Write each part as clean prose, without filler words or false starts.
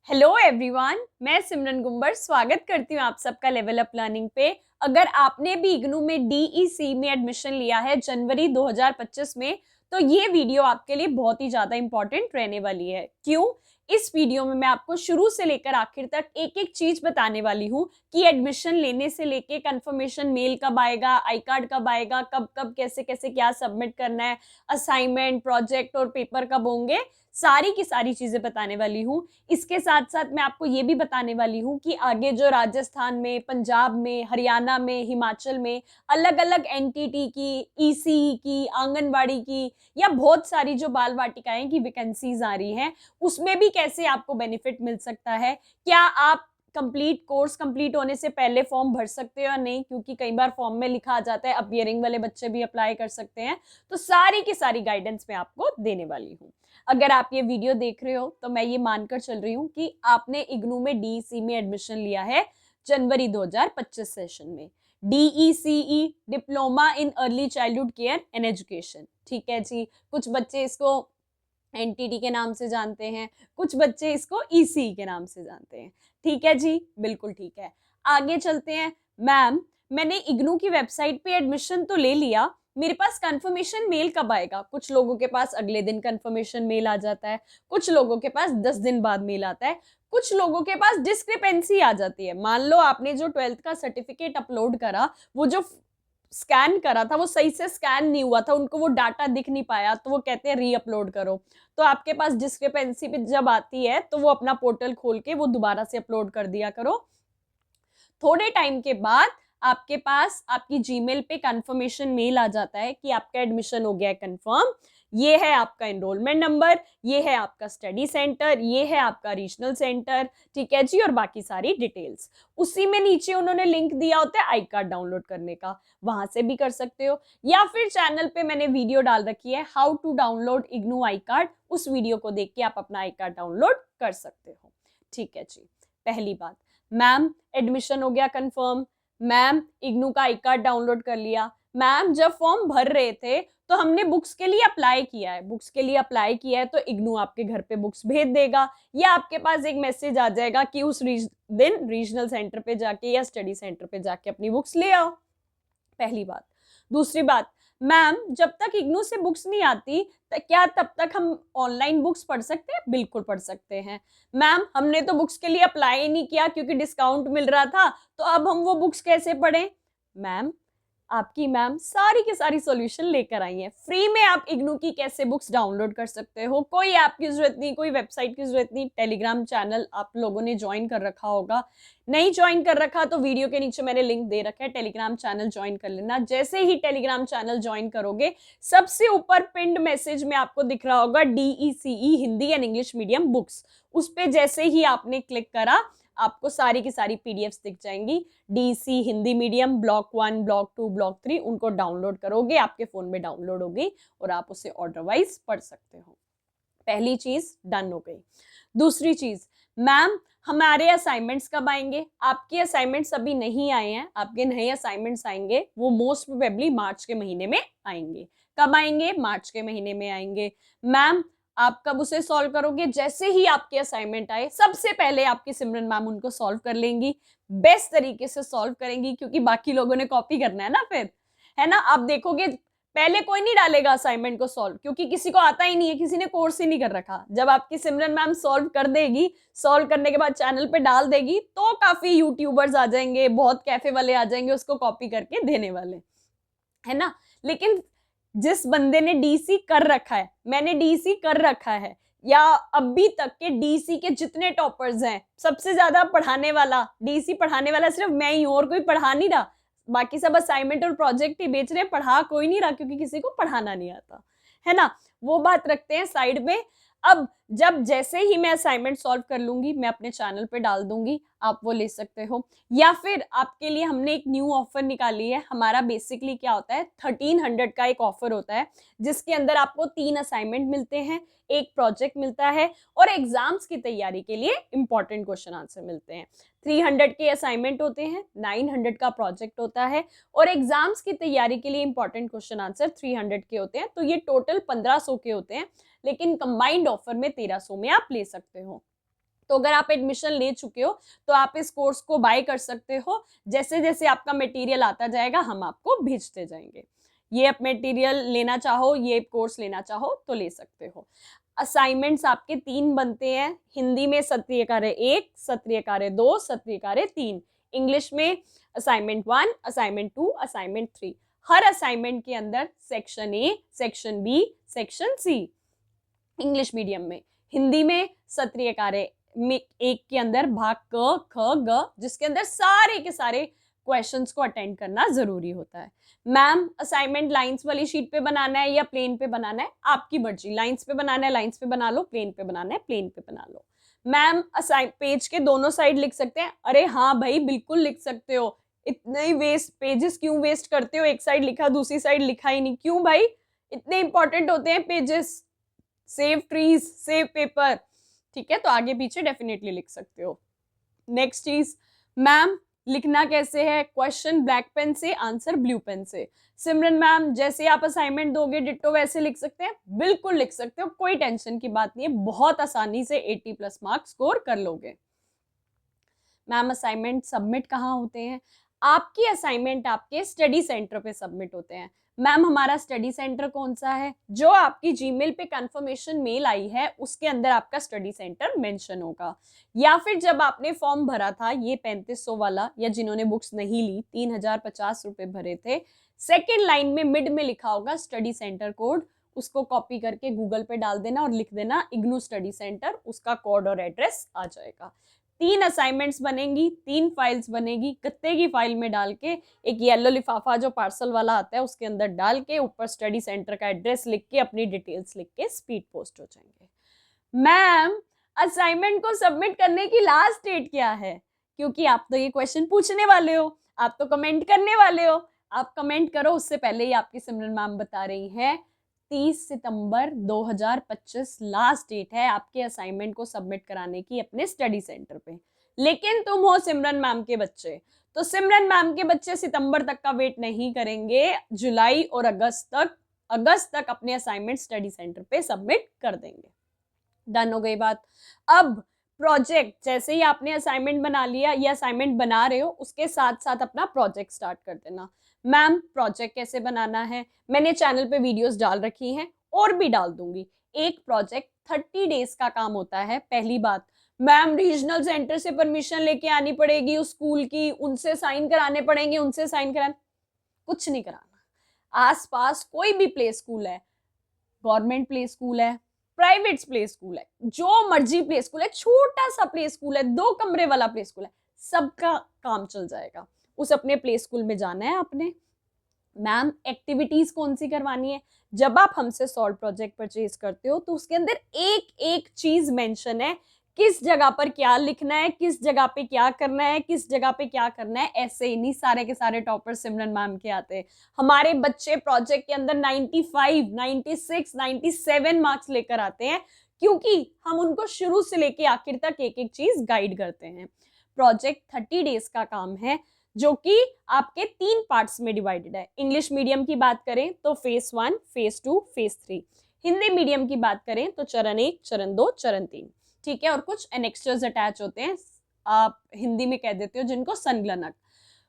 Hello everyone, मैं सिमरन गुंबर स्वागत करती हूँ आप सबका लेवल अप लर्निंग पे। अगर आपने भी इग्नू में डीईसी में एडमिशन लिया है जनवरी 2025 में, तो ये वीडियो आपके लिए बहुत ही ज्यादा इंपॉर्टेंट रहने वाली है। क्यों? इस वीडियो में मैं आपको शुरू से लेकर आखिर तक एक एक चीज बताने वाली हूँ कि एडमिशन लेने से लेके कंफर्मेशन मेल कब आएगा, आई कार्ड कब आएगा, कब कब कैसे कैसे क्या सबमिट करना है, असाइनमेंट, प्रोजेक्ट और पेपर कब होंगे, सारी की सारी चीजें बताने वाली हूँ। इसके साथ साथ मैं आपको ये भी बताने वाली हूँ कि आगे जो राजस्थान में, पंजाब में, हरियाणा में, हिमाचल में अलग अलग एनटीटी की, ईसी की, आंगनबाड़ी की या बहुत सारी जो बाल वाटिकाएं की वैकेंसीज आ रही हैं, उसमें भी कैसे आपको बेनिफिट मिल सकता है। क्या आप कोर्स कंप्लीट होने से पहले फॉर्म भर सकते हो या नहीं, क्योंकि कई बार फॉर्म में लिखा आ जाता है अपियरिंग वाले बच्चे भी अप्लाई कर सकते हैं। तो सारी की सारी गाइडेंस मैं आपको देने वाली हूँ। अगर आप ये वीडियो देख रहे हो तो मैं ये मानकर चल रही हूँ कि आपने इग्नू में डीईसी में एडमिशन लिया है जनवरी 2025 सेशन में। DECE, diploma in early childhood care and education. ठीक है जी। कुछ बच्चे इसको एनटीटी के नाम से जानते हैं, कुछ बच्चे इसको ईसी के नाम से जानते हैं। ठीक है जी, बिल्कुल ठीक है। आगे चलते हैं। मैम, मैंने इग्नू की वेबसाइट पे एडमिशन तो ले लिया, मेरे पास कंफर्मेशन मेल कब आएगा? कुछ लोगों के पास अगले दिन कंफर्मेशन मेल आ जाता है, कुछ लोगों के पास 10 दिन बाद मेल आता है, कुछ लोगों के पास डिस्क्रिपेंसी आ जाती है। मान लो आपने जो 12th का सर्टिफिकेट अपलोड करा, वो जो स्कैन करा था वो सही से स्कैन नहीं हुआ था, उनको वो डाटा दिख नहीं पाया, तो वो कहते हैं री अपलोड करो। तो आपके पास डिस्क्रिपेंसी पे जब आती है तो वो अपना पोर्टल खोल के वो दोबारा से अपलोड कर दिया करो। थोड़े टाइम के बाद आपके पास आपकी जीमेल पे कंफर्मेशन मेल आ जाता है कि आपका एडमिशन हो गया है कंफर्म। ये है आपका एनरोलमेंट नंबर, ये है आपका स्टडी सेंटर, ये है आपका रीजनल सेंटर। ठीक है जी, और बाकी सारी डिटेल्स उसी में नीचे उन्होंने लिंक दिया होता है आई कार्ड डाउनलोड करने का, वहां से भी कर सकते हो। या फिर चैनल पे मैंने वीडियो डाल रखी है how to download IGNOU I card, उस वीडियो को देख के आप अपना आई कार्ड डाउनलोड कर सकते हो। ठीक है जी। पहली बात, मैम एडमिशन हो गया कंफर्म, मैम इग्नू का आई कार्ड डाउनलोड कर लिया। मैम जब फॉर्म भर रहे थे तो हमने बुक्स के लिए अप्लाई किया है, बुक्स के लिए अप्लाई किया है तो इग्नू आपके घर पे बुक्स भेज देगा, या आपके पास एक मैसेज आ जाएगा कि उस दिन रीजनल सेंटर पे जाके या स्टडी सेंटर पे जाके अपनी बुक्स ले आओ। पहली बात। दूसरी बात, मैम जब तक इग्नू से बुक्स नहीं आती क्या तब तक हम ऑनलाइन बुक्स पढ़ सकते हैं? बिल्कुल पढ़ सकते हैं। मैम हमने तो बुक्स के लिए अप्लाई नहीं किया क्योंकि डिस्काउंट मिल रहा था, तो अब हम वो बुक्स कैसे पढ़ें? मैम आपकी मैम सारी की सारी सॉल्यूशन लेकर आई है। फ्री में आप इग्नू की कैसे बुक्स डाउनलोड कर सकते हो, कोई ऐप की जरूरत नहीं, कोई वेबसाइट की जरूरत नहीं। टेलीग्राम चैनल आप लोगों ने ज्वाइन कर रखा होगा, नहीं ज्वाइन कर रखा तो वीडियो के नीचे मैंने लिंक दे रखा है, टेलीग्राम चैनल ज्वाइन कर लेना। जैसे ही टेलीग्राम चैनल ज्वाइन करोगे, सबसे ऊपर पिंड मैसेज में आपको दिख रहा होगा DECE Hindi and English medium books. उस पे जैसे ही आपने क्लिक करा, आपको सारी की सारी पीडीएफ्स दिख जाएंगी। DC Hindi medium block 1, block 2, block 3, उनको डाउनलोड करोगे, आपके फोन में डाउनलोड होगी और आप उसे ऑर्डर वाइज पढ़ सकते हो। पहली चीज डन हो गई। दूसरी चीज, मैम हमारे असाइनमेंट्स कब आएंगे? आपके असाइनमेंट्स अभी नहीं आए हैं, आपके नए असाइनमेंट्स आएंगे, वो मोस्ट प्रोबेबली मार्च के महीने में आएंगे। कब आएंगे? मार्च के महीने में आएंगे। मैम आप कब उसे सॉल्व करोगे? जैसे ही आपके असाइनमेंट आए सबसे पहले आपकी सिमरन मैम उनको सॉल्व कर लेंगी, बेस्ट तरीके से सॉल्व करेंगी, क्योंकि बाकी लोगों ने कॉपी करना है ना फिर, है ना। आप देखोगे पहले कोई नहीं डालेगा असाइनमेंट को सॉल्व, क्योंकि किसी को आता ही नहीं है, किसी ने कोर्स ही नहीं कर रखा। जब आपकी सिमरन मैम सॉल्व कर देगी, सॉल्व करने के बाद चैनल पे डाल देगी, तो काफी यूट्यूबर्स आ जाएंगे, बहुत कैफे वाले आ जाएंगे उसको कॉपी करके देने वाले, है ना। लेकिन जिस बंदे ने डीसी कर रखा है, मैंने डीसी कर रखा है, या अभी तक के डीसी के जितने टॉपर्स हैं, सबसे ज्यादा पढ़ाने वाला, डीसी पढ़ाने वाला सिर्फ मैं ही हूं, और कोई पढ़ा नहीं रहा। बाकी सब असाइनमेंट और प्रोजेक्ट ही बेच रहे हैं, पढ़ा कोई नहीं रहा, क्योंकि किसी को पढ़ाना नहीं आता, है ना। वो बात रखते हैं साइड में। अब जब जैसे ही मैं असाइनमेंट सॉल्व कर लूंगी, मैं अपने चैनल पे डाल दूंगी, आप वो ले सकते हो। या फिर आपके लिए हमने एक न्यू ऑफर निकाली है। हमारा बेसिकली क्या होता है, 1300 का एक ऑफर होता है, जिसके अंदर आपको 3 असाइनमेंट मिलते हैं, एक प्रोजेक्ट मिलता है, और एग्जाम्स की तैयारी के लिए इंपॉर्टेंट क्वेश्चन आंसर मिलते हैं। 300 के असाइनमेंट होते हैं, 900 का प्रोजेक्ट होता है, और एग्जाम्स की तैयारी के लिए इंपॉर्टेंट क्वेश्चन आंसर 300 के होते हैं। तो ये टोटल 1500 के होते हैं, लेकिन कंबाइंड ऑफर में 1300 में आप ले सकते हो। तो अगर आप एडमिशन ले चुके हो तो आप इस कोर्स को बाय कर सकते हो। जैसे जैसे आपका मटेरियल आता जाएगा हम आपको भेजते जाएंगे। ये आप मटेरियल लेना चाहो, ये कोर्स लेना चाहो तो ले सकते हो। असाइनमेंट्स आपके 3 बनते हैं। हिंदी में सत्रीय कार्य 1, सत्रीय कार्य 2, सत्रीय कार्य 3। इंग्लिश में असाइनमेंट 1, असाइनमेंट 2, असाइनमेंट 3। हर असाइनमेंट के अंदर section A, section B, section C English medium में। हिंदी में सत्रीय कार्य में 1 के अंदर भाग क, ख, ग, जिसके अंदर सारे के सारे क्वेश्चंस को अटेंड करना जरूरी होता है। मैम असाइनमेंट लाइंस वाली शीट पे बनाना है या प्लेन पे बनाना है, आपकी मर्जी। लाइंस पे बनाना है लाइंस पे बना लो, प्लेन पे बनाना है प्लेन पे बना लो। मैम पेज के दोनों साइड लिख सकते हैं। अरे हाँ भाई बिल्कुल लिख सकते हो। इतने ही वेस्ट पेजेस क्यों वेस्ट करते हो? एक साइड लिखा दूसरी साइड लिखा ही नहीं, क्यों भाई? इतने इंपॉर्टेंट होते हैं pages. Save trees, save paper. ठीक है, तो आगे पीछे डेफिनेटली लिख सकते हो। नेक्स्ट चीज, मैम लिखना कैसे है? क्वेश्चन ब्लैक पेन से, आंसर ब्लू पेन से। सिमरन मैम जैसे आप असाइनमेंट दोगे डिट्टो वैसे लिख सकते हैं? बिल्कुल लिख सकते हो, कोई टेंशन की बात नहीं है, बहुत आसानी से 80+ मार्क्स स्कोर कर लोगे। मैम असाइनमेंट सबमिट कहाँ होते हैं? आपकी असाइनमेंट आपके स्टडी सेंटर पे सबमिट होते हैं। मैम हमारा स्टडी सेंटर कौन सा है? जो आपकी जीमेल पे कंफर्मेशन मेल आई है उसके अंदर आपका स्टडी सेंटर मेंशन होगा। या फिर जब आपने फॉर्म भरा था ये 3500 वाला, या जिन्होंने बुक्स नहीं ली 3050 रुपए भरे थे, सेकेंड लाइन में मिड में लिखा होगा स्टडी सेंटर कोड, उसको कॉपी करके गूगल पे डाल देना और लिख देना इग्नू स्टडी सेंटर, उसका कोड और एड्रेस आ जाएगा। 3 असाइनमेंट्स बनेंगी, 3 फाइल्स बनेगी, गत्ते की फाइल में डाल के एक येलो लिफाफा जो पार्सल वाला आता है उसके अंदर डाल के ऊपर स्टडी सेंटर का एड्रेस लिख के अपनी डिटेल्स लिख के स्पीड पोस्ट हो जाएंगे। मैम असाइनमेंट को सबमिट करने की लास्ट डेट क्या है? क्योंकि आप तो ये क्वेश्चन पूछने वाले हो, आप तो कमेंट करने वाले हो, आप कमेंट करो उससे पहले ही आपकी सिमरन मैम बता रही हैं 30 सितंबर 2025 लास्ट डेट है आपके असाइनमेंट को सबमिट कराने की अपने स्टडी सेंटर पे। लेकिन तुम हो सिमरन मैम के बच्चे, तो सिमरन मैम के बच्चे सितंबर तक का वेट नहीं करेंगे, जुलाई और अगस्त तक अपने असाइनमेंट स्टडी सेंटर पे सबमिट कर देंगे। डन हो गई बात। अब प्रोजेक्ट, जैसे ही आपने असाइनमेंट बना लिया या असाइनमेंट बना रहे हो उसके साथ साथ अपना प्रोजेक्ट स्टार्ट कर देना। मैम प्रोजेक्ट कैसे बनाना है? मैंने चैनल पे वीडियोस डाल रखी हैं और भी डाल दूंगी। एक प्रोजेक्ट 30 डेज का काम होता है। पहली बात, मैम रीजनल सेंटर से परमिशन लेके आनी पड़ेगी उस स्कूल की, उनसे साइन कराने पड़ेंगे, उनसे साइन कराना, कुछ नहीं कराना। आसपास कोई भी प्ले स्कूल है, गवर्नमेंट प्ले स्कूल है, प्राइवेट प्ले स्कूल है, जो मर्जी प्ले स्कूल है, छोटा सा प्ले स्कूल है, 2 कमरे वाला प्ले स्कूल है, सबका काम चल जाएगा। उस अपने प्ले स्कूल में जाना है आपने। मैम एक्टिविटीज कौन सी करवानी है? जब आप हमसे सॉल्व प्रोजेक्ट परचेज करते हो तो उसके अंदर एक एक चीज मेंशन है, किस जगह पर क्या लिखना है, किस जगह पे क्या करना है, किस जगह पे क्या करना है। ऐसे ही नहीं सारे के सारे टॉपर सिमरन मैम के आते हैं। हमारे बच्चे प्रोजेक्ट के अंदर 95, 96, 97 मार्क्स लेकर आते हैं, क्योंकि हम उनको शुरू से लेके आखिर तक एक एक चीज गाइड करते हैं। प्रोजेक्ट 30 डेज का काम है जो कि आपके 3 पार्ट्स में डिवाइडेड है। इंग्लिश मीडियम की बात करें तो phase 1, phase 2, phase 3। Hindi medium की बात करें तो चरण 1, चरण 2, चरण 3। ठीक है, और कुछ एनेक्स्टर्स अटैच होते हैं, आप हिंदी में कह देते हो जिनको संगलनक।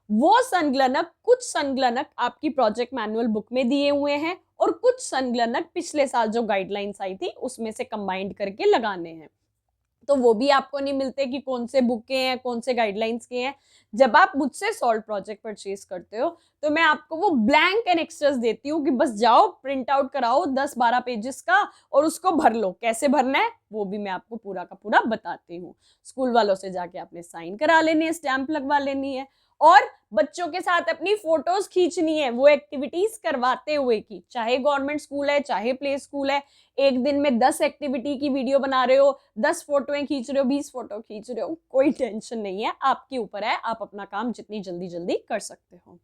वो संगलनक, कुछ संगलनक आपकी प्रोजेक्ट मैनुअल बुक में दिए हुए हैं और कुछ संगलनक पिछले साल जो गाइडलाइंस आई थी उसमें से कंबाइंड करके लगाने हैं। तो वो भी आपको नहीं मिलते कि कौन से बुक के हैं, कौन से गाइडलाइंस के हैं। जब आप मुझसे सॉल्व प्रोजेक्ट परचेज करते हो तो मैं आपको वो ब्लैंक एनेक्स्टर्स देती हूँ कि बस जाओ प्रिंट आउट कराओ 10-12 पेजेस का और उसको भर लो। कैसे भरना है वो भी मैं आपको पूरा का पूरा बताती हूँ। स्कूल वालों से जाके आपने साइन करा लेनी है, स्टैंप लगवा लेनी है और बच्चों के साथ अपनी फोटोज खींचनी है वो एक्टिविटीज करवाते हुए की। चाहे गवर्नमेंट स्कूल है चाहे प्ले स्कूल है, एक दिन में 10 एक्टिविटी की वीडियो बना रहे हो, 10 फोटोएं खींच रहे हो, 20 फोटो खींच रहे हो, कोई टेंशन नहीं है, आपके ऊपर है, आप अपना काम जितनी जल्दी जल्दी कर सकते हो।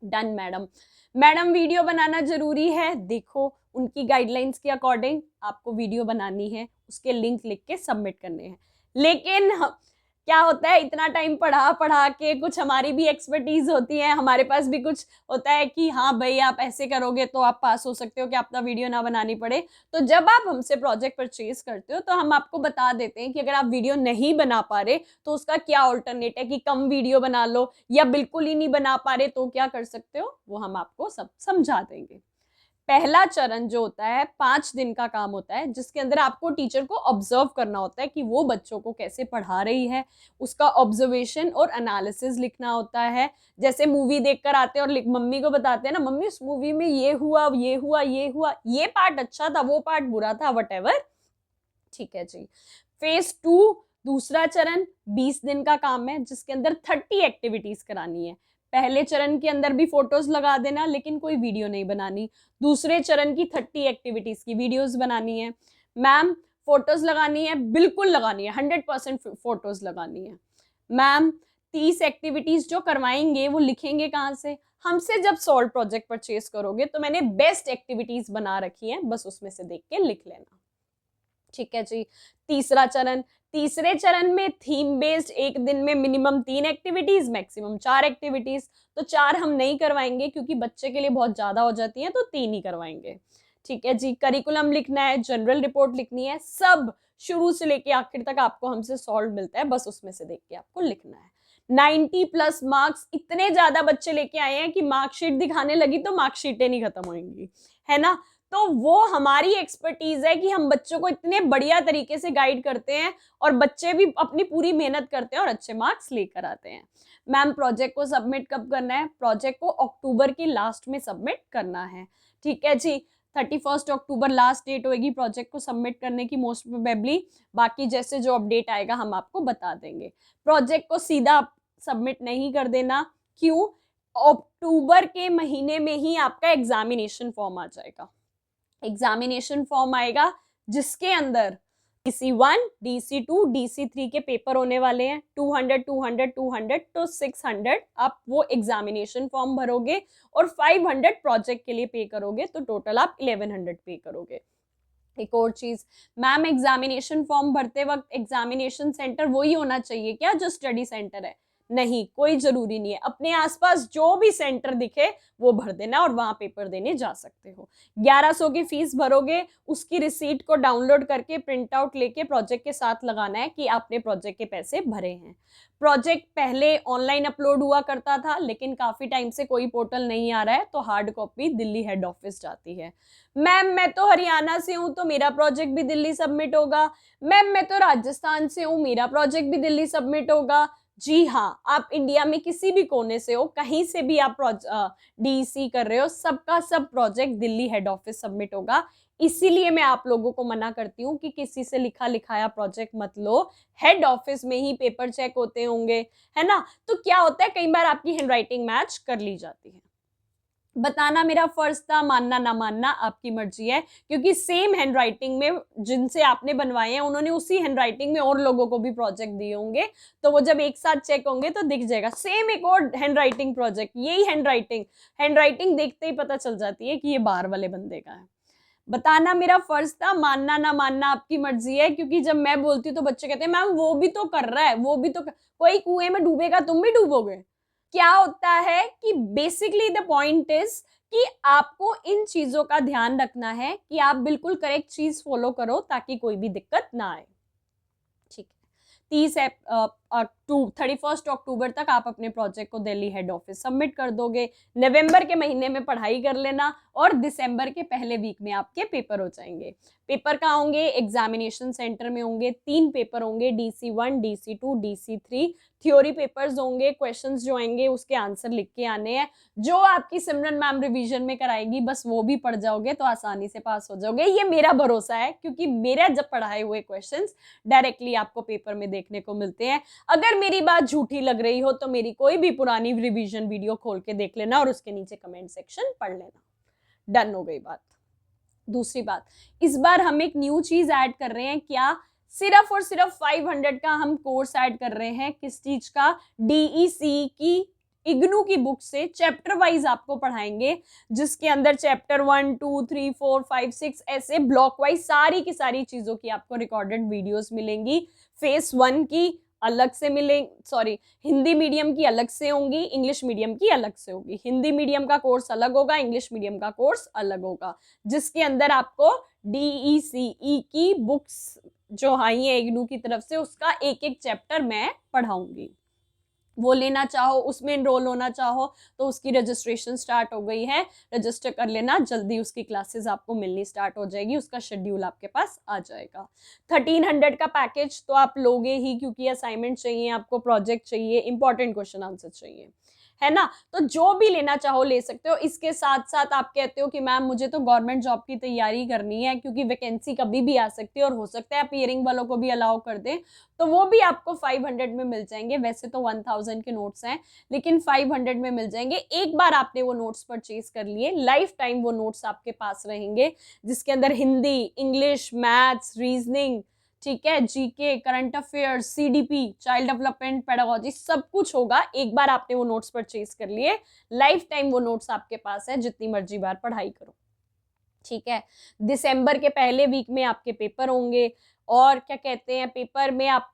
Done madam. मैडम वीडियो बनाना जरूरी है, देखो उनकी गाइडलाइंस के अकॉर्डिंग आपको वीडियो बनानी है, उसके लिंक लिख के सबमिट करने हैं। लेकिन क्या होता है, इतना टाइम पढ़ा पढ़ा के कुछ हमारी भी एक्सपर्टीज होती है, हमारे पास भी कुछ होता है कि हाँ भाई आप ऐसे करोगे तो आप पास हो सकते हो कि अपना वीडियो ना बनानी पड़े। तो जब आप हमसे प्रोजेक्ट परचेज करते हो तो हम आपको बता देते हैं कि अगर आप वीडियो नहीं बना पा रहे तो उसका क्या ऑल्टरनेट है, कि कम वीडियो बना लो, या बिल्कुल ही नहीं बना पा रहे तो क्या कर सकते हो, वो हम आपको सब समझा देंगे। पहला चरण जो होता है 5 दिन का काम होता है, जिसके अंदर आपको टीचर को ऑब्जर्व करना होता है कि वो बच्चों को कैसे पढ़ा रही है, उसका ऑब्जर्वेशन और एनालिसिस लिखना होता है। जैसे मूवी देखकर आते हैं और मम्मी को बताते हैं ना, मम्मी उस मूवी में ये हुआ, ये हुआ, ये हुआ, ये पार्ट अच्छा था, वो पार्ट बुरा था, वटएवर। ठीक है जी। फेज 2 दूसरा चरण 20 दिन का काम है, जिसके अंदर 30 एक्टिविटीज करानी है। पहले चरण के अंदर भी फोटोज लगा देना, लेकिन कोई वीडियो नहीं बनानी। दूसरे चरण की 30 एक्टिविटीज की वीडियोस बनानी है। मैम फोटोज लगानी है, बिल्कुल लगानी है, 100% फोटोज लगानी है। मैम 30 एक्टिविटीज जो करवाएंगे वो लिखेंगे कहाँ से? हमसे जब सॉल्व प्रोजेक्ट परचेज करोगे तो मैंने बेस्ट एक्टिविटीज बना रखी है, बस उसमें से देख के लिख लेना। ठीक है जी। तीसरा चरण, तीसरे चरण में थीम बेस्ड, एक दिन में मिनिमम 3 एक्टिविटीज, मैक्सिमम 4 एक्टिविटीज। तो 4 हम नहीं करवाएंगे क्योंकि बच्चे के लिए बहुत ज्यादा हो जाती है, तो 3 ही करवाएंगे। ठीक है जी। करिकुलम लिखना है, जनरल रिपोर्ट लिखनी है, सब शुरू से लेके आखिर तक आपको हमसे सॉल्व मिलता है, बस उसमें से देख के आपको लिखना है। 90+ मार्क्स, इतने ज्यादा बच्चे लेके आए हैं कि मार्कशीट दिखाने लगी तो मार्कशीटें नहीं खत्म होंगी, है ना। तो वो हमारी एक्सपर्टीज है कि हम बच्चों को इतने बढ़िया तरीके से गाइड करते हैं और बच्चे भी अपनी पूरी मेहनत करते हैं और अच्छे मार्क्स लेकर आते हैं। मैम प्रोजेक्ट को सबमिट कब करना है? प्रोजेक्ट को अक्टूबर के लास्ट में सबमिट करना है। ठीक है जी। 31 अक्टूबर लास्ट डेट होगी प्रोजेक्ट को सबमिट करने की, मोस्ट प्रोबेबली। बाकी जैसे जो अपडेट आएगा हम आपको बता देंगे। प्रोजेक्ट को सीधा सबमिट नहीं कर देना। क्यों? अक्टूबर के महीने में ही आपका एग्जामिनेशन फॉर्म आ जाएगा। एग्जामिनेशन फॉर्म आएगा जिसके अंदर DC1, DC2, DC3 के पेपर होने वाले हैं। 200, 200, 200 तो 600 आप वो एग्जामिनेशन फॉर्म भरोगे और 500 प्रोजेक्ट के लिए पे करोगे, तो टोटल आप 1100 पे करोगे। एक और चीज, मैम एग्जामिनेशन फॉर्म भरते वक्त एग्जामिनेशन सेंटर वही होना चाहिए क्या जो स्टडी सेंटर है? नहीं, कोई जरूरी नहीं है। अपने आसपास जो भी सेंटर दिखे वो भर देना और वहां पेपर देने जा सकते हो। 1100 की फीस भरोगे, उसकी रिसीट को डाउनलोड करके प्रिंट आउट लेके प्रोजेक्ट के साथ लगाना है कि आपने प्रोजेक्ट के पैसे भरे हैं। प्रोजेक्ट पहले ऑनलाइन अपलोड हुआ करता था, लेकिन काफी टाइम से कोई पोर्टल नहीं आ रहा है, तो hard copy Delhi head office जाती है। मैम मैं तो हरियाणा से हूं तो मेरा प्रोजेक्ट भी दिल्ली सबमिट होगा। मैम मैं तो राजस्थान से हूं, मेरा प्रोजेक्ट भी दिल्ली सबमिट होगा। जी हाँ, आप इंडिया में किसी भी कोने से हो, कहीं से भी आप DEC कर रहे हो, सबका सब project Delhi head office submit होगा। इसीलिए मैं आप लोगों को मना करती हूँ कि किसी से लिखा लिखाया प्रोजेक्ट मत लो, हेड ऑफिस में ही पेपर चेक होते होंगे, है ना। तो क्या होता है, कई बार आपकी हैंडराइटिंग मैच कर ली जाती है। बताना मेरा फर्ज था, मानना ना मानना आपकी मर्जी है, क्योंकि सेम हैंडराइटिंग में जिनसे आपने बनवाए हैं उन्होंने उसी हैंडराइटिंग में और लोगों को भी प्रोजेक्ट दिए होंगे, तो वो जब एक साथ चेक होंगे तो दिख जाएगा सेम एक और हैंडराइटिंग प्रोजेक्ट, यही हैंडराइटिंग देखते ही पता चल जाती है कि ये बाहर वाले बंदे का है। बताना मेरा फर्ज था, मानना ना मानना आपकी मर्जी है, क्योंकि जब मैं बोलती हूँ तो बच्चे कहते हैं मैम वो भी तो कर रहा है, वो भी तो कोई कुएं में डूबेगा तुम भी डूबोगे। क्या होता है कि बेसिकली द पॉइंट इज कि आपको इन चीजों का ध्यान रखना है कि आप बिल्कुल करेक्ट चीज फॉलो करो ताकि कोई भी दिक्कत ना आए। ठीक है। 31 अक्टूबर तक आप अपने प्रोजेक्ट को दिल्ली हेड ऑफिस सबमिट कर दोगे। नवंबर के महीने में पढ़ाई कर लेना और दिसंबर के पहले वीक में आपके पेपर हो जाएंगे। पेपर कहाँ होंगे? एग्जामिनेशन सेंटर में होंगे। 3 पेपर होंगे, DC1, DC2, DC3। Theory papers होंगे, क्वेश्चंस जो आएंगे उसके आंसर लिख के आने हैं, जो आपकी सिमरन मैम रिवीजन में कराएगी, बस वो भी पढ़ जाओगे तो आसानी से पास हो जाओगे। ये मेरा भरोसा है, क्योंकि मेरा जब पढ़ाए हुए क्वेश्चंस डायरेक्टली आपको पेपर में देखने को मिलते हैं। अगर मेरी बात झूठी लग रही हो तो मेरी कोई भी पुरानी रिवीजन वीडियो खोल के देख लेना और उसके नीचे कमेंट सेक्शन पढ़ लेना। डन हो गई बात। दूसरी बात, इस बार हम एक न्यू चीज ऐड कर रहे हैं। क्या? सिर्फ और सिर्फ 500 का हम कोर्स ऐड कर रहे हैं। किस चीज का? DEC की इग्नू की बुक से चैप्टर वाइज आपको पढ़ाएंगे, जिसके अंदर चैप्टर 1, 2, 3, 4, 5, 6 ऐसे ब्लॉक वाइज सारी की सारी चीजों की आपको रिकॉर्डेड वीडियोस मिलेंगी। फेज 1 की अलग से मिलेंगे, सॉरी, हिंदी मीडियम की अलग से होंगी, इंग्लिश मीडियम की अलग से होगी। हिंदी मीडियम का कोर्स अलग होगा, इंग्लिश मीडियम का कोर्स अलग होगा, जिसके अंदर आपको DECE की बुक्स जो आई है इग्नू की तरफ से, उसका एक एक चैप्टर मैं पढ़ाऊंगी। वो लेना चाहो, उसमें इनरोल होना चाहो तो उसकी रजिस्ट्रेशन स्टार्ट हो गई है, रजिस्टर कर लेना जल्दी, उसकी क्लासेस आपको मिलनी स्टार्ट हो जाएगी, उसका शेड्यूल आपके पास आ जाएगा। 1300 का पैकेज तो आप लोगे ही, क्योंकि असाइनमेंट चाहिए आपको, प्रोजेक्ट चाहिए, इंपॉर्टेंट क्वेश्चन आंसर चाहिए, है ना। तो जो भी लेना चाहो ले सकते हो। इसके साथ साथ आप कहते हो कि मैम मुझे तो गवर्नमेंट जॉब की तैयारी करनी है, क्योंकि वैकेंसी कभी भी आ सकती है और हो सकता है अपीयरिंग वालों को भी अलाउ कर दें, तो वो भी आपको 500 में मिल जाएंगे। वैसे तो 1000 के नोट्स हैं, लेकिन 500 में मिल जाएंगे। एक बार आपने वो नोट्स परचेज कर लिए, लाइफ टाइम वो नोट्स आपके पास रहेंगे, जिसके अंदर हिंदी, इंग्लिश, मैथ्स, रीजनिंग, ठीक है, GK, current affairs, CDP, child development, pedagogy, सब कुछ होगा। एक बार आपने वो नोट्स परचेज कर लिए, लाइफ टाइम वो नोट्स आपके पास है, जितनी मर्जी बार पढ़ाई करो, ठीक है। दिसंबर के पहले वीक में आपके पेपर होंगे, और क्या कहते हैं, पेपर में आप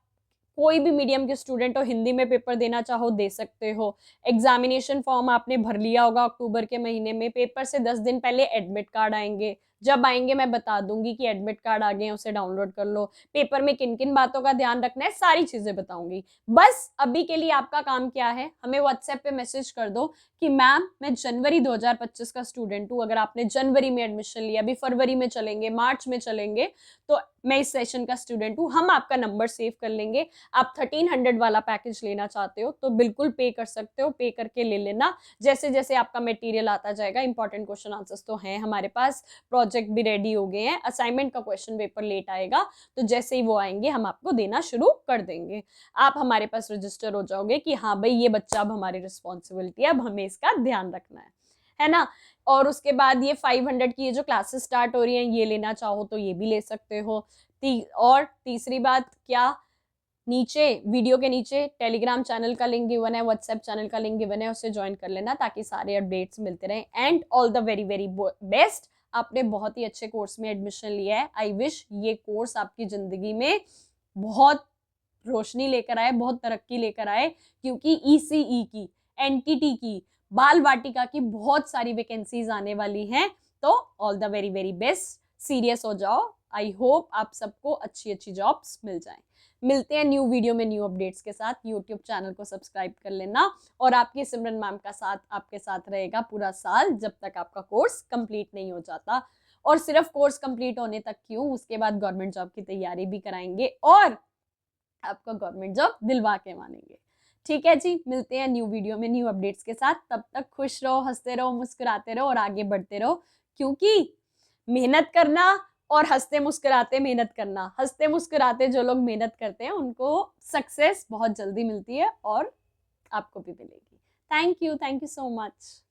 कोई भी मीडियम के स्टूडेंट हो, हिंदी में पेपर देना चाहो दे सकते हो। एग्जामिनेशन फॉर्म आपने भर लिया होगा अक्टूबर के महीने में, पेपर से 10 दिन पहले एडमिट कार्ड आएंगे, जब आएंगे मैं बता दूंगी कि एडमिट कार्ड आ गए हैं, उसे डाउनलोड कर लो। पेपर में किन किन बातों का ध्यान रखना है, सारी चीजें बताऊंगी। बस अभी के लिए आपका काम क्या है, हमें व्हाट्सएप पे मैसेज कर दो कि मैम मैं जनवरी 2025 का स्टूडेंट हूँ। अगर आपने जनवरी में एडमिशन लिया, अभी फरवरी में चलेंगे, मार्च में चलेंगे, तो मैं इस सेशन का स्टूडेंट हूँ, हम आपका नंबर सेव कर लेंगे। आप 1300 वाला पैकेज लेना चाहते हो तो बिल्कुल पे कर सकते हो, पे करके ले लेना। जैसे जैसे आपका मटेरियल आता जाएगा, इंपॉर्टेंट क्वेश्चन आंसर्स तो हैं हमारे पास, प्रोजेक्ट भी रेडी हो गए हैं, असाइनमेंट का क्वेश्चन पेपर लेट आएगा, तो जैसे ही वो आएंगे हम आपको देना शुरू कर देंगे। आप हमारे पास रजिस्टर हो जाओगे कि हाँ भाई ये बच्चा अब हमारी रिस्पॉन्सिबिलिटी है, अब हमें इसका ध्यान रखना है ना। और उसके बाद ये 500 की ये जो क्लासेस स्टार्ट हो रही हैं, ये लेना चाहो तो ये भी ले सकते हो। और तीसरी बात क्या, नीचे वीडियो के नीचे टेलीग्राम चैनल का लिंक गिवन है, व्हाट्सएप चैनल का लिंक गिवन है, उसे ज्वाइन कर लेना ताकि सारे अपडेट्स मिलते रहें। And all the very very best, आपने बहुत ही अच्छे कोर्स में एडमिशन लिया है। आई विश ये कोर्स आपकी जिंदगी में बहुत रोशनी लेकर आए, बहुत तरक्की लेकर आए, क्योंकि ECE की, NTT की, बाल वाटिका की बहुत सारी वैकेंसीज आने वाली हैं। तो all the very very best, serious हो जाओ। आई होप आप सबको अच्छी अच्छी जॉब्स मिल जाएं। मिलते हैं न्यू वीडियो में न्यू अपडेट्स के साथ। यूट्यूब चैनल को सब्सक्राइब कर लेना, और आपकी सिमरन मैम का साथ आपके साथ रहेगा पूरा साल, जब तक आपका कोर्स कंप्लीट नहीं हो जाता। और सिर्फ कोर्स कंप्लीट होने तक क्यों, उसके बाद गवर्नमेंट जॉब की तैयारी भी कराएंगे और आपको गवर्नमेंट जॉब दिलवा के मानेंगे। ठीक है जी, मिलते हैं न्यू वीडियो में न्यू अपडेट्स के साथ। तब तक खुश रहो, हंसते रहो, मुस्कुराते रहो और आगे बढ़ते रहो, क्योंकि मेहनत करना और हंसते मुस्कुराते मेहनत करना, हंसते मुस्कुराते जो लोग मेहनत करते हैं उनको सक्सेस बहुत जल्दी मिलती है, और आपको भी मिलेगी। Thank you so much.